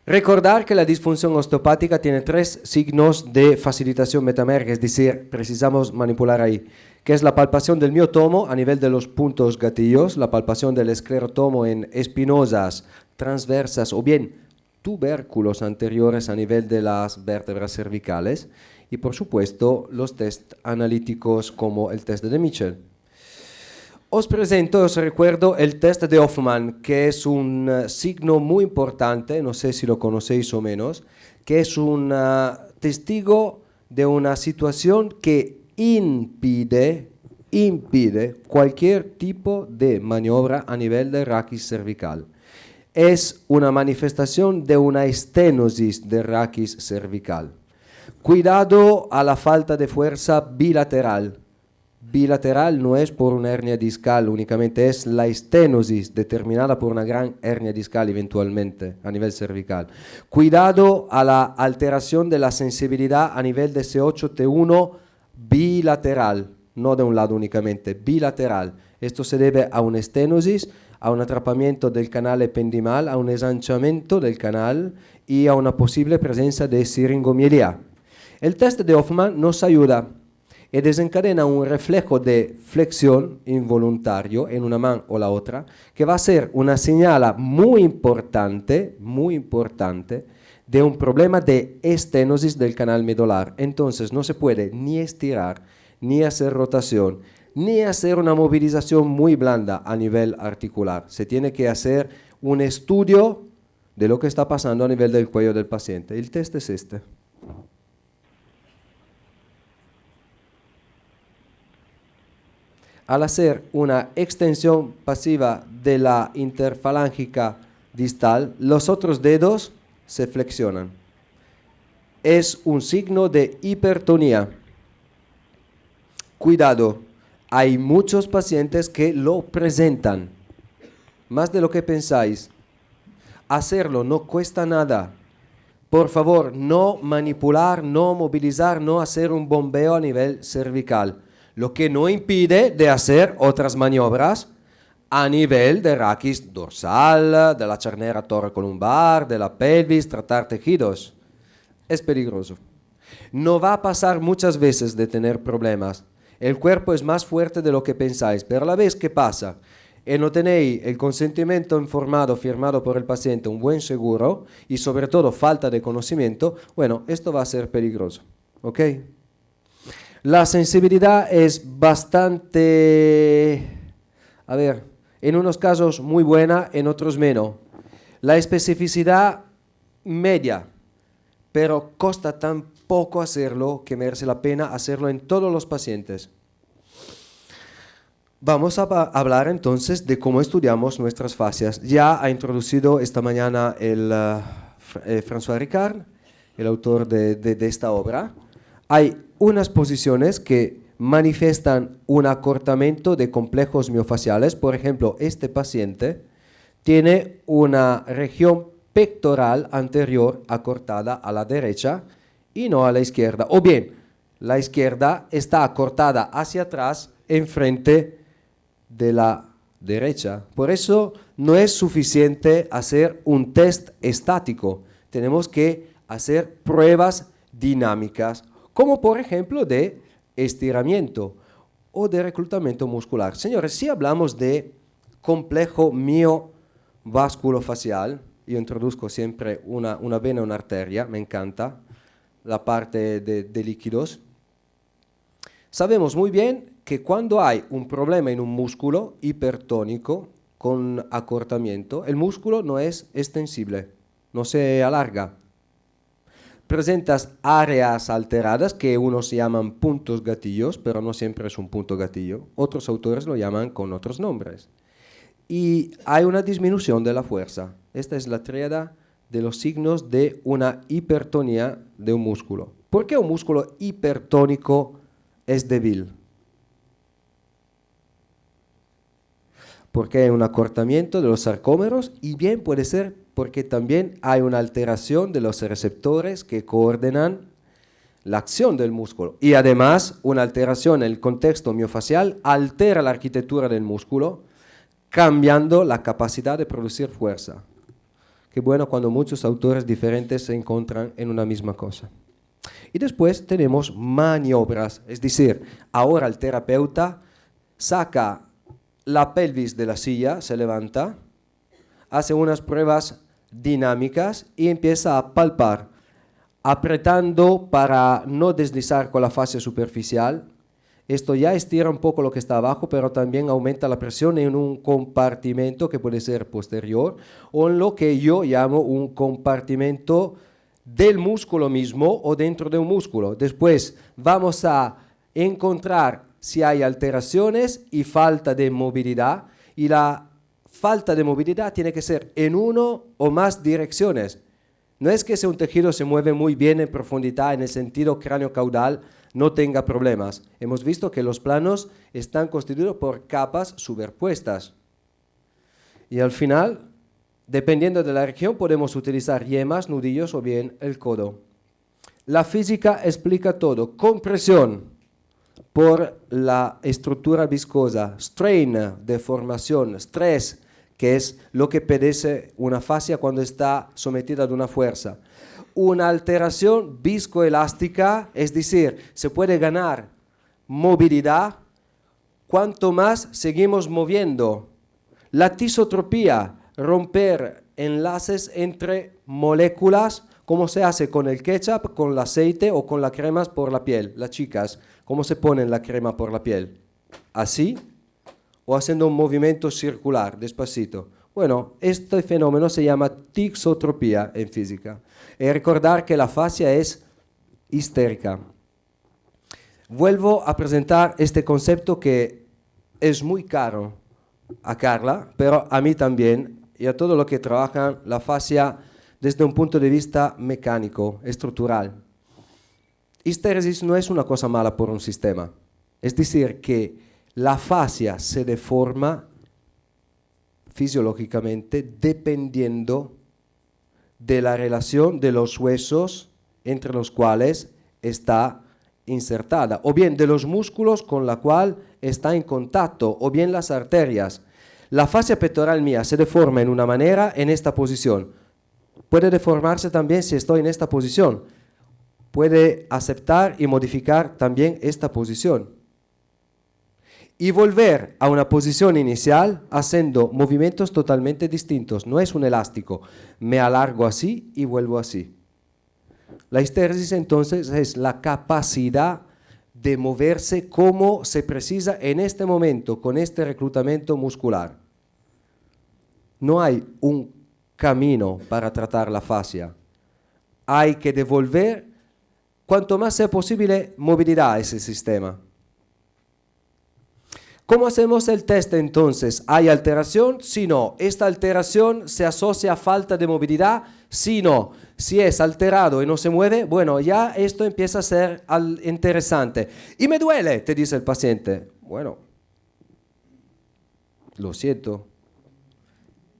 Recordar que la disfunción osteopática tiene 3 signos de facilitación metamérgica, es decir, precisamos manipular ahí, que es la palpación del miotomo a nivel de los puntos gatillos, la palpación del esclerotomo en espinosas, transversas o bien tubérculos anteriores a nivel de las vértebras cervicales y por supuesto los test analíticos como el test de Mitchell. Os presento, os recuerdo el test de Hoffman, que es un signo muy importante, no sé si lo conocéis o menos, que es un testigo de una situación que impide cualquier tipo de maniobra a nivel de raquis cervical. Es una manifestación de una esténosis de raquis cervical. Cuidado a la falta de fuerza bilateral. Bilateral no es por una hernia discal únicamente, es la esténosis determinada por una gran hernia discal eventualmente a nivel cervical. Cuidado a la alteración de la sensibilidad a nivel de C8-T1 bilateral, no de un lado únicamente, bilateral. Esto se debe a una esténosis, a un atrapamiento del canal ependimal, a un ensanchamiento del canal y a una posible presencia de siringomielía. El test de Hoffman nos ayuda y desencadena un reflejo de flexión involuntario en una mano o la otra, que va a ser una señal muy importante de un problema de esténosis del canal medular. Entonces no se puede ni estirar, ni hacer rotación, ni hacer una movilización muy blanda a nivel articular. Se tiene que hacer un estudio de lo que está pasando a nivel del cuello del paciente. El test es este. Al hacer una extensión pasiva de la interfalángica distal, los otros dedos se flexionan. Es un signo de hipertonía. Cuidado, hay muchos pacientes que lo presentan, más de lo que pensáis. Hacerlo no cuesta nada. Por favor, no manipular, no movilizar, no hacer un bombeo a nivel cervical. Lo que no impide de hacer otras maniobras a nivel de raquis dorsal, de la charnera torrocolumbar, de la pelvis, tratar tejidos. Es peligroso. No va a pasar muchas veces de tener problemas. El cuerpo es más fuerte de lo que pensáis, pero a la vez que pasa y no tenéis el consentimiento informado, firmado por el paciente, un buen seguro y sobre todo falta de conocimiento, bueno, esto va a ser peligroso. ¿Ok? La sensibilidad es bastante, en unos casos muy buena, en otros menos. La especificidad media, pero cuesta tan poco hacerlo que merece la pena hacerlo en todos los pacientes. Vamos a hablar entonces de cómo estudiamos nuestras fascias. Ya ha introducido esta mañana François Ricard, el autor de esta obra. Hay unas posiciones que manifiestan un acortamiento de complejos miofaciales. Por ejemplo, este paciente tiene una región pectoral anterior acortada a la derecha y no a la izquierda. O bien, la izquierda está acortada hacia atrás enfrente de la derecha. Por eso no es suficiente hacer un test estático. Tenemos que hacer pruebas dinámicas, como por ejemplo de estiramiento o de reclutamiento muscular. Señores, si hablamos de complejo miovasculofacial, yo introduzco siempre una vena, una arteria, me encanta la parte de líquidos. Sabemos muy bien que cuando hay un problema en un músculo hipertónico con acortamiento, el músculo no es extensible, no se alarga. Presentas áreas alteradas que unos llaman puntos gatillos, pero no siempre es un punto gatillo. Otros autores lo llaman con otros nombres. Y hay una disminución de la fuerza. Esta es la tríada de los signos de una hipertonía de un músculo. ¿Por qué un músculo hipertónico es débil? Porque hay un acortamiento de los sarcómeros y bien puede ser porque también hay una alteración de los receptores que coordinan la acción del músculo. Y además, una alteración en el contexto miofacial altera la arquitectura del músculo, cambiando la capacidad de producir fuerza. Qué bueno cuando muchos autores diferentes se encuentran en una misma cosa. Y después tenemos maniobras, es decir, ahora el terapeuta saca la pelvis de la silla, se levanta, hace unas pruebas dinámicas y empieza a palpar, apretando para no deslizar con la fascia superficial. Esto ya estira un poco lo que está abajo, pero también aumenta la presión en un compartimento que puede ser posterior o en lo que yo llamo un compartimento del músculo mismo o dentro de un músculo. Después vamos a encontrar si hay alteraciones y falta de movilidad, y la falta de movilidad tiene que ser en uno o más direcciones. No es que si un tejido se mueve muy bien en profundidad en el sentido cráneo-caudal no tenga problemas. Hemos visto que los planos están constituidos por capas superpuestas. Y al final, dependiendo de la región, podemos utilizar yemas, nudillos o bien el codo. La física explica todo. Compresión por la estructura viscosa, strain, deformación, stress, que es lo que padece una fascia cuando está sometida a una fuerza. Una alteración viscoelástica, es decir, se puede ganar movilidad cuanto más seguimos moviendo. La tisotropía, romper enlaces entre moléculas, como se hace con el ketchup, con el aceite o con las cremas por la piel. Las chicas, ¿cómo se ponen la crema por la piel? ¿Así? ¿O haciendo un movimiento circular, despacito? Bueno, este fenómeno se llama tisotropía en física. Y recordar que la fascia es histérica. Vuelvo a presentar este concepto que es muy caro a Carla, pero a mí también, y a todos los que trabajan la fascia desde un punto de vista mecánico, estructural. Histéresis no es una cosa mala por un sistema. Es decir, que la fascia se deforma fisiológicamente dependiendo de la relación de los huesos entre los cuales está insertada, o bien de los músculos con la cual está en contacto, o bien las arterias. La fascia pectoral mía se deforma en una manera en esta posición. Puede deformarse también si estoy en esta posición. Puede aceptar y modificar también esta posición. Y volver a una posición inicial haciendo movimientos totalmente distintos. No es un elástico. Me alargo así y vuelvo así. La histéresis entonces es la capacidad de moverse como se precisa en este momento con este reclutamiento muscular. No hay un camino para tratar la fascia. Hay que devolver cuanto más sea posible movilidad a ese sistema. ¿Cómo hacemos el test entonces? ¿Hay alteración? Sí, no. ¿Esta alteración se asocia a falta de movilidad? Sí, no. Si es alterado y no se mueve, bueno, ya esto empieza a ser interesante. Y me duele, te dice el paciente. Bueno, lo siento.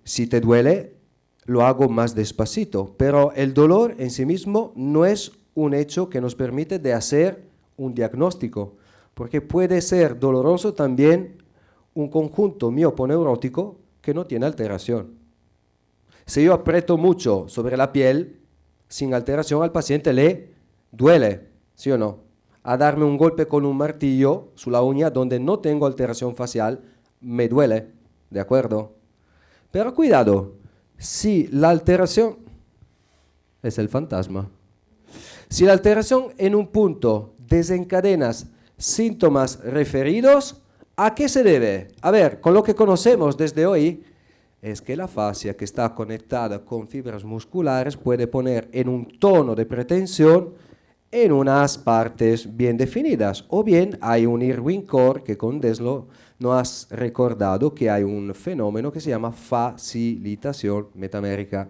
Si te duele, lo hago más despacito. Pero el dolor en sí mismo no es un hecho que nos permite de hacer un diagnóstico. Porque puede ser doloroso también un conjunto mioponeurótico que no tiene alteración. Si yo aprieto mucho sobre la piel, sin alteración al paciente le Duele, ¿sí o no? A darme un golpe con un martillo su la uña donde no tengo alteración facial, me duele, ¿de acuerdo? Pero cuidado, si la alteración es el fantasma. Si la alteración en un punto desencadena síntomas referidos, ¿a qué se debe? A ver, con lo que conocemos desde hoy, es que la fascia que está conectada con fibras musculares puede poner en un tono de pretensión en unas partes bien definidas, o bien hay un Irwin Core que con Deslo nos has recordado que hay un fenómeno que se llama facilitación metamérica.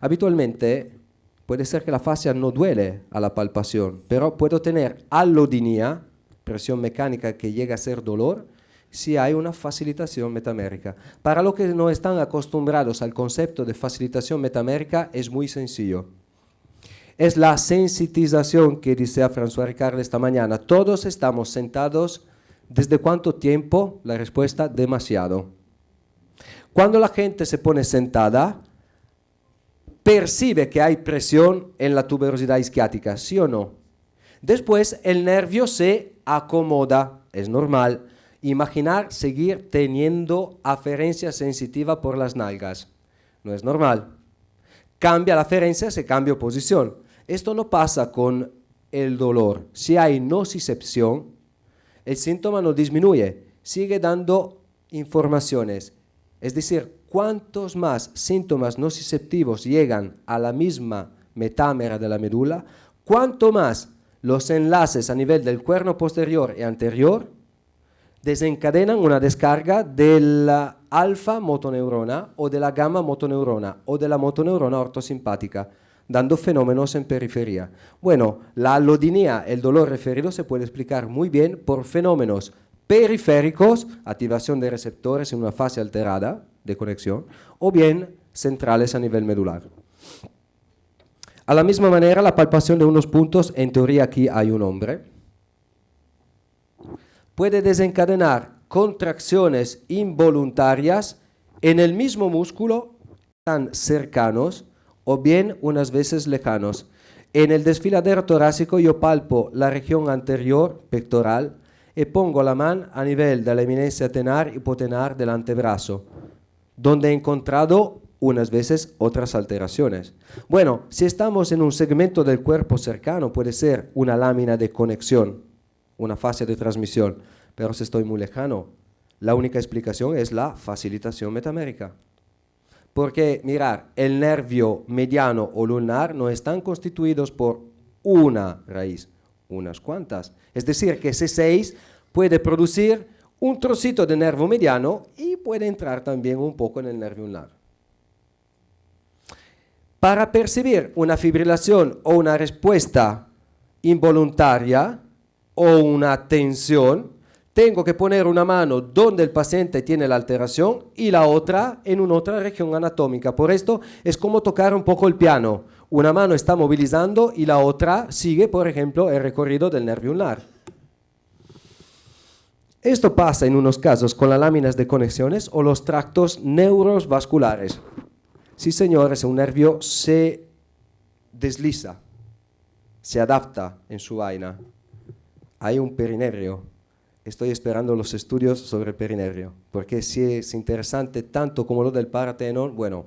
Habitualmente puede ser que la fascia no duele a la palpación, pero puedo tener alodinia, presión mecánica que llega a ser dolor, si hay una facilitación metamérica. Para los que no están acostumbrados al concepto de facilitación metamérica, es muy sencillo. Es la sensitización que decía François Ricard esta mañana. Todos estamos sentados. ¿Desde cuánto tiempo? La respuesta, demasiado. Cuando la gente se pone sentada, percibe que hay presión en la tuberosidad isquiática, ¿sí o no? Después el nervio se acomoda, es normal. Imaginar seguir teniendo aferencia sensitiva por las nalgas, no es normal. Cambia la aferencia, se cambia posición. Esto no pasa con el dolor. Si hay nocicepción, el síntoma no disminuye, sigue dando informaciones. Es decir, cuantos más síntomas nociceptivos llegan a la misma metámera de la médula, cuanto más los enlaces a nivel del cuerno posterior y anterior desencadenan una descarga de la alfa motoneurona o de la gamma motoneurona o de la motoneurona ortosimpática, dando fenómenos en periferia. Bueno, la alodinia, el dolor referido, se puede explicar muy bien por fenómenos periféricos, activación de receptores en una fase alterada de conexión, o bien centrales a nivel medular. A la misma manera, la palpación de unos puntos, en teoría aquí hay un hombre, puede desencadenar contracciones involuntarias en el mismo músculo, tan cercanos o bien unas veces lejanos. En el desfiladero torácico yo palpo la región anterior pectoral y pongo la mano a nivel de la eminencia tenar y hipotenar del antebrazo, donde he encontrado unas veces otras alteraciones. Bueno, si estamos en un segmento del cuerpo cercano, puede ser una lámina de conexión, una fase de transmisión, pero si estoy muy lejano, la única explicación es la facilitación metamérica. Porque, mirar, el nervio mediano o lunar no están constituidos por una raíz, unas cuantas. Es decir, que C6 puede producir un trocito de nervio mediano y puede entrar también un poco en el nervio lunar. Para percibir una fibrilación o una respuesta involuntaria o una tensión, tengo que poner una mano donde el paciente tiene la alteración y la otra en una otra región anatómica. Por esto es como tocar un poco el piano. Una mano está movilizando y la otra sigue, por ejemplo, el recorrido del nervio lunar. Esto pasa en unos casos con las láminas de conexiones o los tractos neurovasculares. Sí, señores, un nervio se desliza, se adapta en su vaina. Hay un perinervio. Estoy esperando los estudios sobre el perinervio, porque si es interesante tanto como lo del paratenón, bueno,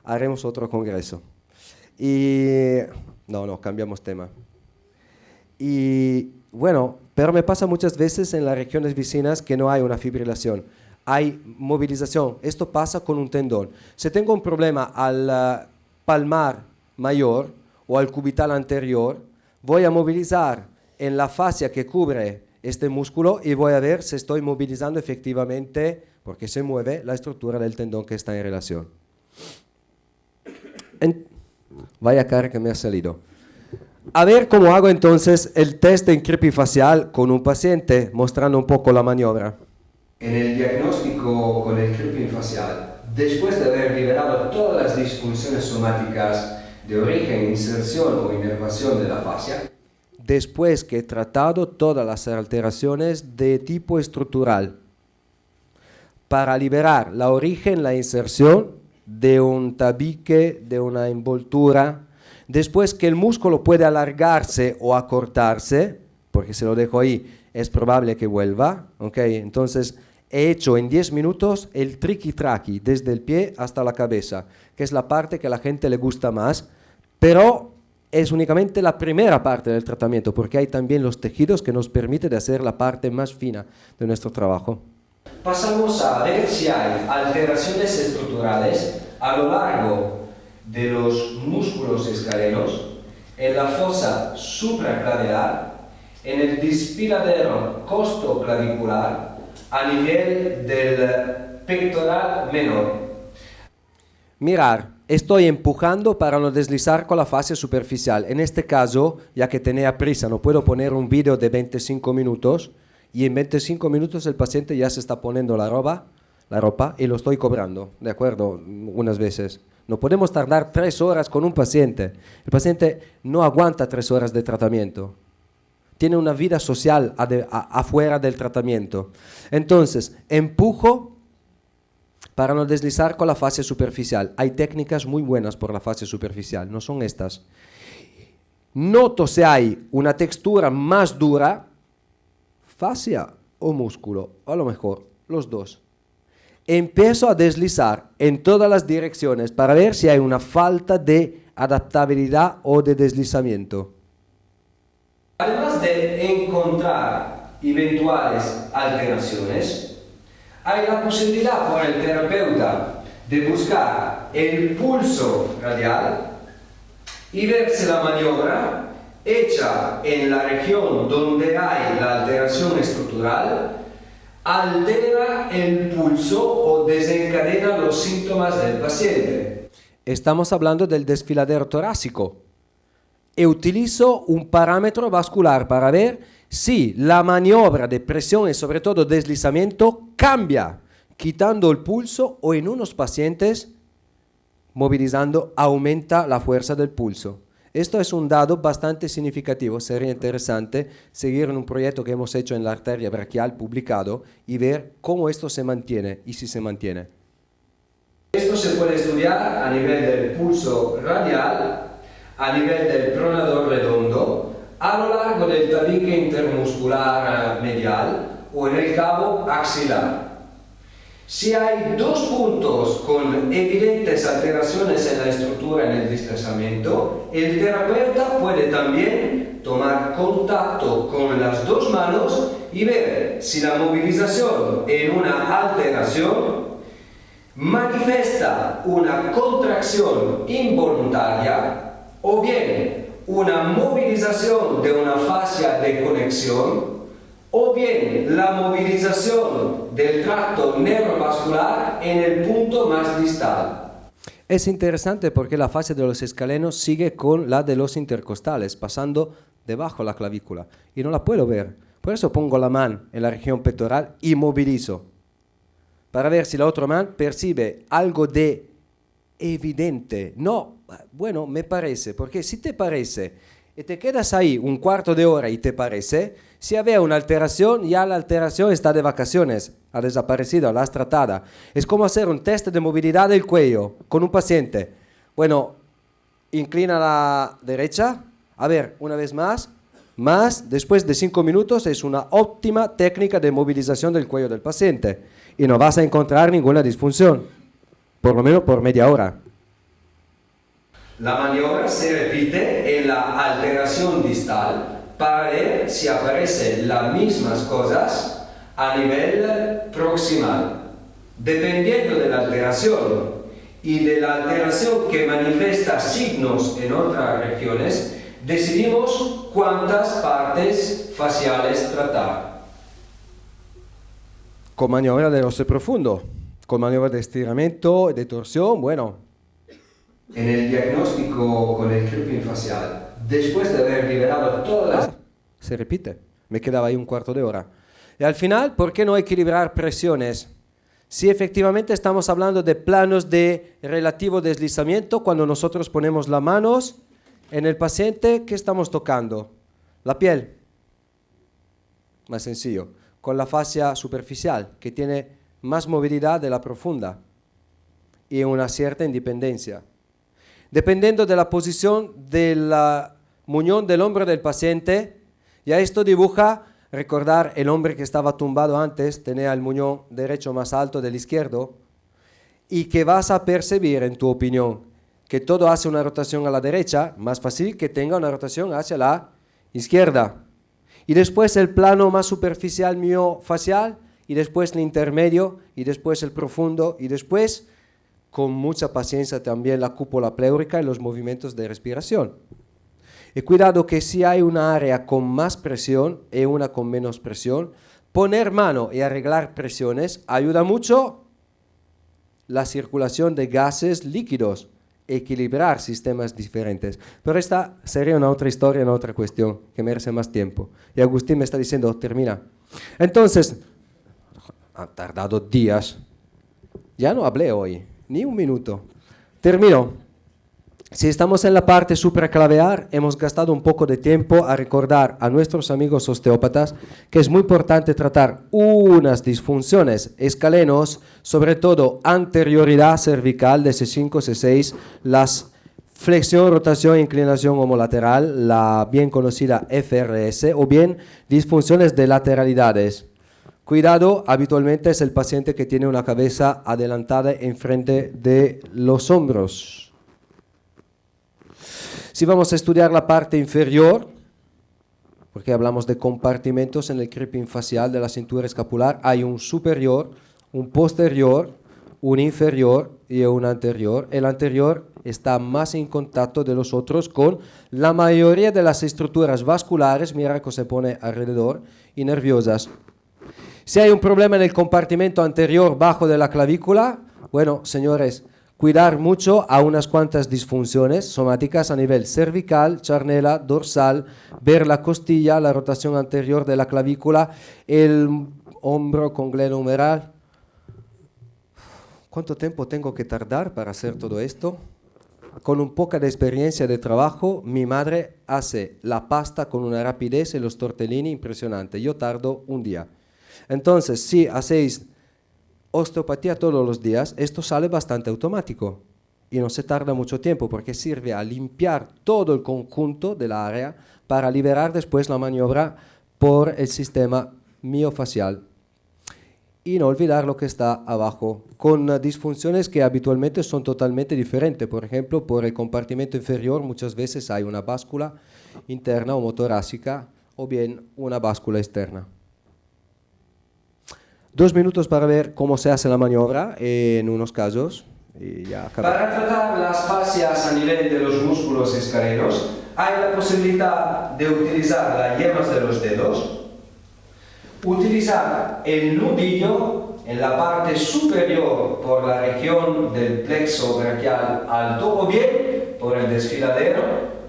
haremos otro congreso. Y no, cambiamos tema. Y bueno, pero me pasa muchas veces en las regiones vecinas que no hay una fibrilación, hay movilización. Esto pasa con un tendón. Si tengo un problema al palmar mayor o al cubital anterior, voy a movilizar en la fascia que cubre este músculo y voy a ver si estoy movilizando efectivamente, porque se mueve la estructura del tendón que está en relación. Vaya cara que me ha salido. A ver cómo hago entonces el test de encripifacial con un paciente, mostrando un poco la maniobra. En el diagnóstico con el crimping facial, después de haber liberado todas las disfunciones somáticas de origen, inserción o inervación de la fascia, después que he tratado todas las alteraciones de tipo estructural, para liberar la origen, la inserción de un tabique, de una envoltura, Después que el músculo puede alargarse o acortarse, porque si lo dejo ahí es probable que vuelva, ¿ok? Entonces he hecho en 10 minutos el triqui-traqui, desde el pie hasta la cabeza, que es la parte que a la gente le gusta más, pero es únicamente la primera parte del tratamiento, porque hay también los tejidos que nos permiten de hacer la parte más fina de nuestro trabajo. Pasamos a ver si hay alteraciones estructurales a lo largo de los músculos escalenos, en la fosa supraclavicular, en el desfiladero costoclavicular, a nivel del pectoral menor. Mirar, estoy empujando para no deslizar con la fascia superficial. En este caso, ya que tenía prisa, no puedo poner un vídeo de 25 minutos y en 25 minutos el paciente ya se está poniendo la ropa y lo estoy cobrando, ¿de acuerdo? Unas veces. No podemos tardar 3 horas con un paciente. El paciente no aguanta 3 horas de tratamiento. Tiene una vida social afuera del tratamiento. Entonces, empujo para no deslizar con la fascia superficial. Hay técnicas muy buenas por la fascia superficial, no son estas. Noto si hay una textura más dura, fascia o músculo, o a lo mejor los dos. Empiezo a deslizar en todas las direcciones para ver si hay una falta de adaptabilidad o de deslizamiento. Además de encontrar eventuales alteraciones, hay la posibilidad por el terapeuta de buscar el pulso radial y ver si la maniobra hecha en la región donde hay la alteración estructural altera el pulso o desencadena los síntomas del paciente. Estamos hablando del desfiladero torácico. E utilizo un parámetro vascular para ver si la maniobra de presión y sobre todo deslizamiento cambia, quitando el pulso o en unos pacientes movilizando aumenta la fuerza del pulso. Esto es un dado bastante significativo, sería interesante seguir en un proyecto que hemos hecho en la arteria braquial publicado y ver cómo esto se mantiene y si se mantiene. Esto se puede estudiar a nivel del pulso radial, a nivel del pronador redondo, a lo largo del tabique intermuscular medial o en el cabo axilar. Si hay dos puntos con evidentes alteraciones en la estructura en el desplazamiento, el terapeuta puede también tomar contacto con las dos manos y ver si la movilización en una alteración manifiesta una contracción involuntaria o bien una movilización de una fascia de conexión o bien la movilización del tracto neurovascular en el punto más distal. Es interesante porque la fascia de los escalenos sigue con la de los intercostales, pasando debajo de la clavícula y no la puedo ver. Por eso pongo la mano en la región pectoral y movilizo para ver si la otra mano percibe algo de evidente. No, bueno, me parece, porque si te parece y te quedas ahí un cuarto de hora y te parece, si había una alteración, ya la alteración está de vacaciones, ha desaparecido, la has tratada. Es como hacer un test de movilidad del cuello con un paciente. Bueno, inclina a la derecha, a ver, una vez más, después de 5 minutos es una óptima técnica de movilización del cuello del paciente y no vas a encontrar ninguna disfunción, por lo menos por media hora. La maniobra se repite en la alteración distal para ver si aparecen las mismas cosas a nivel proximal. Dependiendo de la alteración y de la alteración que manifiesta signos en otras regiones, decidimos cuántas partes faciales tratar. Con maniobra de roce profundo, con maniobra de estiramiento, de torsión, bueno. En el diagnóstico con el crimping facial, después de haber liberado todas las... Se repite, me quedaba ahí un cuarto de hora. Y al final, ¿por qué no equilibrar presiones? Si efectivamente estamos hablando de planos de relativo deslizamiento, cuando nosotros ponemos las manos en el paciente, ¿qué estamos tocando? La piel. Más sencillo. Con la fascia superficial, que tiene más movilidad de la profunda y una cierta independencia. dependiendo de la posición del muñón del hombro del paciente. Ya esto dibuja, recordar, el hombre que estaba tumbado antes tenía el muñón derecho más alto del izquierdo, y que vas a percibir, en tu opinión, que todo hace una rotación a la derecha, más fácil que tenga una rotación hacia la izquierda. Y después el plano más superficial miofacial, y después el intermedio, y después el profundo, y después, con mucha paciencia, también la cúpula pleúrica y los movimientos de respiración. Y cuidado que si hay una área con más presión y una con menos presión, poner mano y arreglar presiones ayuda mucho la circulación de gases líquidos, equilibrar sistemas diferentes. Pero esta sería una otra historia, una otra cuestión que merece más tiempo. Y Agustín me está diciendo, termina. Entonces, ha tardado días. Ya no hablé hoy, ni un minuto. Termino. Si estamos en la parte supraclaviar, hemos gastado un poco de tiempo a recordar a nuestros amigos osteópatas que es muy importante tratar unas disfunciones escalenos, sobre todo anterioridad cervical de C5, C6, las flexión, rotación, inclinación homolateral, la bien conocida FRS, o bien disfunciones de lateralidades. Cuidado, habitualmente es el paciente que tiene una cabeza adelantada enfrente de los hombros. Si vamos a estudiar la parte inferior, porque hablamos de compartimentos en el creeping facial de la cintura escapular, hay un superior, un posterior, un inferior y un anterior. El anterior está más en contacto de los otros con la mayoría de las estructuras vasculares, mira que se pone alrededor, y nerviosas. Si hay un problema en el compartimento anterior bajo de la clavícula, bueno, señores, cuidar mucho a unas cuantas disfunciones somáticas a nivel cervical, charnela, dorsal, ver la costilla, la rotación anterior de la clavícula, el hombro con glenohumeral. ¿Cuánto tiempo tengo que tardar para hacer todo esto? Con un poco de experiencia de trabajo, mi madre hace la pasta con una rapidez y los tortellini impresionante. Yo tardo un día. Entonces, si hacéis osteopatía todos los días, esto sale bastante automático y no se tarda mucho tiempo porque sirve a limpiar todo el conjunto del área para liberar después la maniobra por el sistema miofacial. Y no olvidar lo que está abajo, con disfunciones que habitualmente son totalmente diferentes. Por ejemplo, por el compartimento inferior muchas veces hay una báscula interna homotorácica o bien una báscula externa. 2 minutos para ver cómo se hace la maniobra en unos casos. Y ya acabé. Para tratar las fascias a nivel de los músculos escalenos, hay la posibilidad de utilizar las yemas de los dedos, utilizar el nudillo en la parte superior por la región del plexo braquial alto o bien por el desfiladero,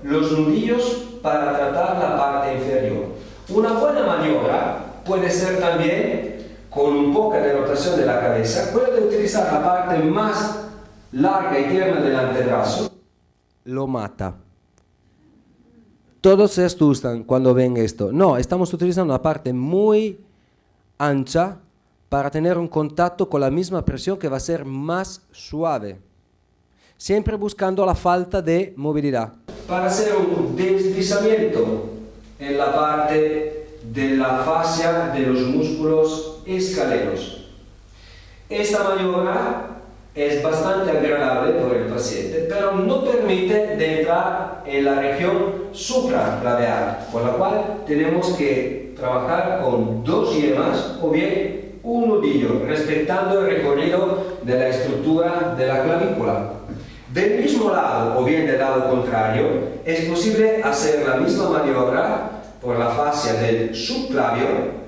los nudillos para tratar la parte inferior. Una buena maniobra puede ser también con un poco de rotación de la cabeza, puede utilizar la parte más larga y tierna del antebrazo. Lo mata. Todos se asustan cuando ven esto. No, estamos utilizando una parte muy ancha para tener un contacto con la misma presión que va a ser más suave. Siempre buscando la falta de movilidad. Para hacer un deslizamiento en la parte de la fascia de los músculos escalenos. Esta maniobra es bastante agradable por el paciente, pero no permite de entrar en la región supraclaviar, por la cual tenemos que trabajar con 2 yemas o bien un nudillo, respetando el recorrido de la estructura de la clavícula. Del mismo lado o bien del lado contrario, es posible hacer la misma maniobra por la fascia del subclavio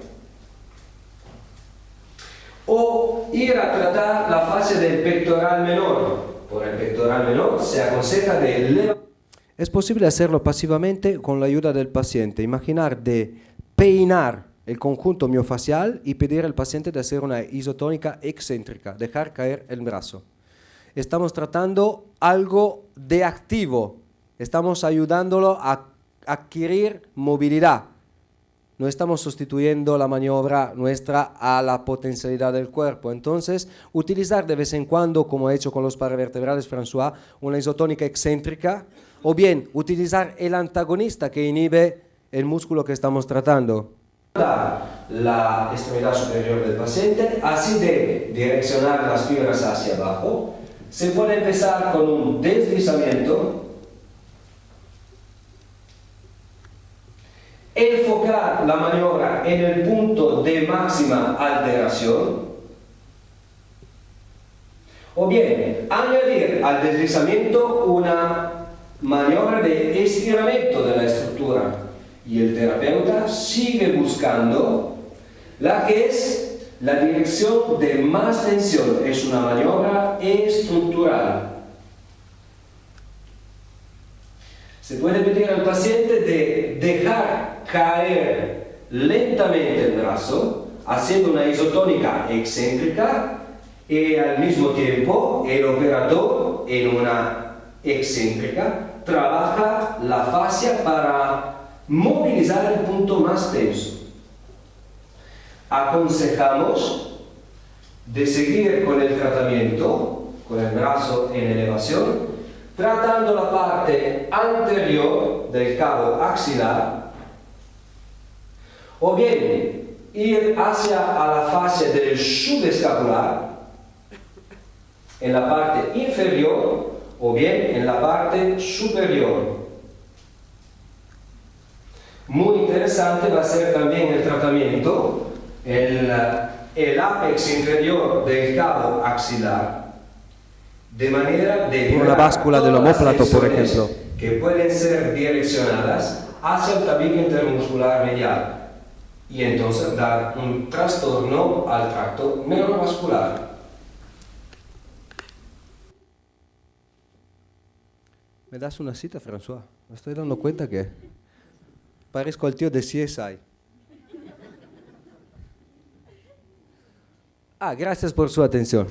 o ir a tratar la fascia del pectoral menor. Por el pectoral menor se aconseja de elevar. Es posible hacerlo pasivamente con la ayuda del paciente. Imaginar de peinar el conjunto miofacial y pedir al paciente de hacer una isotónica excéntrica, dejar caer el brazo. Estamos tratando algo de activo, estamos ayudándolo a adquirir movilidad. no estamos sustituyendo la maniobra nuestra a la potencialidad del cuerpo. Entonces, utilizar de vez en cuando, como ha hecho con los paravertebrales François, una isotónica excéntrica, o bien utilizar el antagonista que inhibe el músculo que estamos tratando. La extremidad superior del paciente, así de direccionar las fibras hacia abajo. Se puede empezar con un deslizamiento, enfocar la maniobra en el punto de máxima alteración, o bien añadir al deslizamiento una maniobra de estiramiento de la estructura, y el terapeuta sigue buscando la que es la dirección de más tensión. Es una maniobra estructural. Se puede pedir al paciente de dejar caer lentamente el brazo, haciendo una isotónica excéntrica, y al mismo tiempo el operador en una excéntrica trabaja la fascia para movilizar el punto más tenso. Aconsejamos de seguir con el tratamiento, con el brazo en elevación, tratando la parte anterior del cabo axilar, o bien ir hacia a la fascia del subescapular, en la parte inferior, o bien en la parte superior. Muy interesante va a ser también el tratamiento, el ápex inferior del cabo axilar, de manera de por la báscula del omóplato, por ejemplo, que pueden ser direccionadas hacia el tabique intermuscular medial y entonces dar un trastorno al tracto neurovascular. ¿Me das una cita, François? Me estoy dando cuenta que parezco el tío de CSI. Gracias por su atención.